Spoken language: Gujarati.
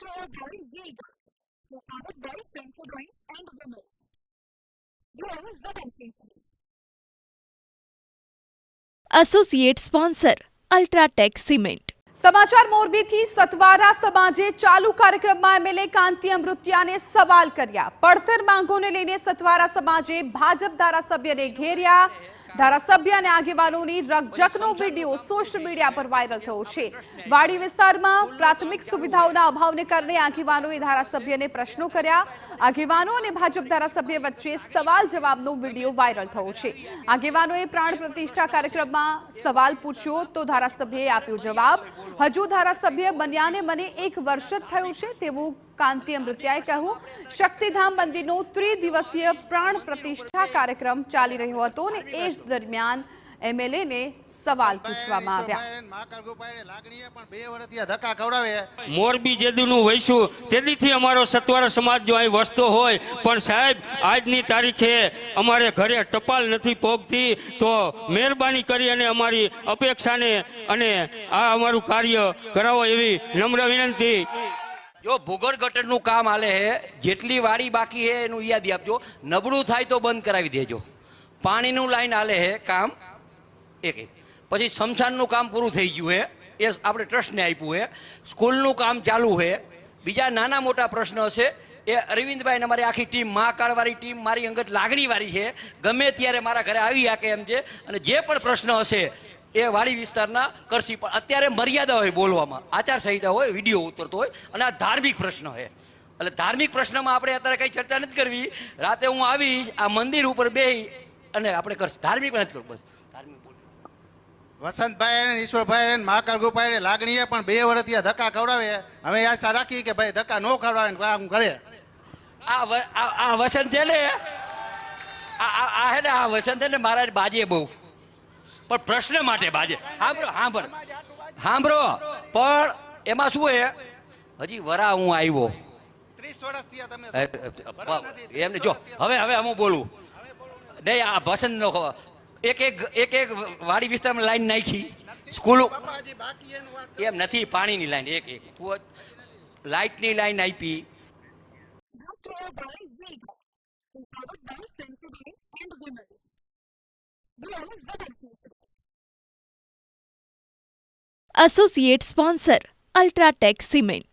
Created by Vega, powered by Sensodyne and Vimal. Grow ZMKC. Associate sponsor UltraTech cement. સમાચાર મોરબીથી સતવારા સમાજે ચાલુ કાર્યક્રમમાં એમએલએ કાંતિ અમૃતિયાને સવાલ કર્યા. પડતર માંગોને લઈને સતવારા સમાજે ભાજપ ધારાસભ્યને ઘેર્યા. ધારાસભ્ય અને આગેવાનોની રકઝકનો વિડીયો સોશિયલ મીડિયા પર વાયરલ થયો છે. વાડી વિસ્તારમાં પ્રાથમિક સુવિધાઓના અભાવને કારણે આગેવાનોએ ધારાસભ્યને પ્રશ્નો કર્યા. આગેવાનો અને ભાજપ ધારાસભ્ય વચ્ચે સવાલ જવાબનો વિડીયો વાયરલ થયો છે. આગેવાનોએ પ્રાણ પ્રતિષ્ઠા કાર્યક્રમમાં સવાલ પૂછ્યો તો ધારાસભ્યએ આપ્યો જવાબ. હજુ ધારાસભ્ય બન્યાને મને 1 વર્ષ જ થયું છે તેવું કાંતિ અમૃતિયાએ કહ્યું. શક્તિધામ મંદિરનો ત્રિદિવસીય પ્રાણ પ્રતિષ્ઠા કાર્યક્રમ ચાલી રહ્યો હતો અને એ જ દરમિયાન એમએલએને સવાલ પૂછવામાં આવ્યા. મોરબી જેદુનું વૈશું તેદીથી અમારો સતવારા સમાજ જો અહીં વસતો હોય, પણ સાહેબ આજની તારીખે અમારે ઘરે ટપાલ નથી પહોંચતી, તો મહેરબાની કરી અને અમારી અપેક્ષાને અને આ અમારું કાર્ય કરાવો એવી નમ્ર વિનંતી. જો ભૂગર્ભ ગટરનું કામ હાલે હે, જેટલી વાડી બાકી હે એનું યાદી આપજો. નબળું થાય તો બંધ કરાવી દેજો. પાણીનું લાઈન હાલે હે કામ એક. પછી સ્મશાનનું કામ પૂરું થઈ ગયું હે, એ આપણે ટ્રસ્ટને આપ્યું હે. સ્કૂલનું કામ ચાલુ હે. બીજા નાના મોટા પ્રશ્નો છે એ અરવિંદભાઈ અમારી આખી ટીમ મહાકાળવાળી ટીમ મારી અંગત લાગણીવાળી છે. ગમે ત્યારે મારા ઘરે આવી શકે એમ છે. અને જે પણ પ્રશ્ન હશે એ વાડી વિસ્તારના કરશી. પણ અત્યારે મર્યાદા હોય બોલવામાં, આચારસંહિતા હોય, વિડીયો ઉતરતો હોય, અને આ ધાર્મિક પ્રશ્ન છે. એટલે ધાર્મિક પ્રશ્નમાં આપણે અત્યારે કંઈ ચર્ચા નથી કરવી. રાતે હું આવીશ આ મંદિર ઉપર બેસી અને આપણે કરશું. ધાર્મિક નથી કરવું, બસ ધાર્મિક બોલ. વસંતભાઈ અને ઈશ્વરભાઈ મહાકાળ ગોપાઈ લાગણીએ પણ 2 વર્ષથી ધક્કા ખવડાવે. હવે આશા રાખી કે ભાઈ ધક્કા ન ખવડાવે કામ કરે. આ વસંત છે ને, આ હે ને, આ વસંત છે ને મારા બાજે બહુ, પણ પ્રશ્ન માટે બાજે. સાંભળો પણ એમાં શું હે, હજી વરા હું આવ્યો 30 વર્ષથી તમે એમને જો હવે હું બોલું નહીં. આ વસંત નો એક વાડી વિસ્તારમાં લાઈન નાખી, સ્કૂલ એમ નથી, પાણીની લાઈન એક લાઇટની લાઈન આપી. Created by Vega, powered by Sensodyne and Vimal. Grow ZMKC. Associate sponsor UltraTech cement.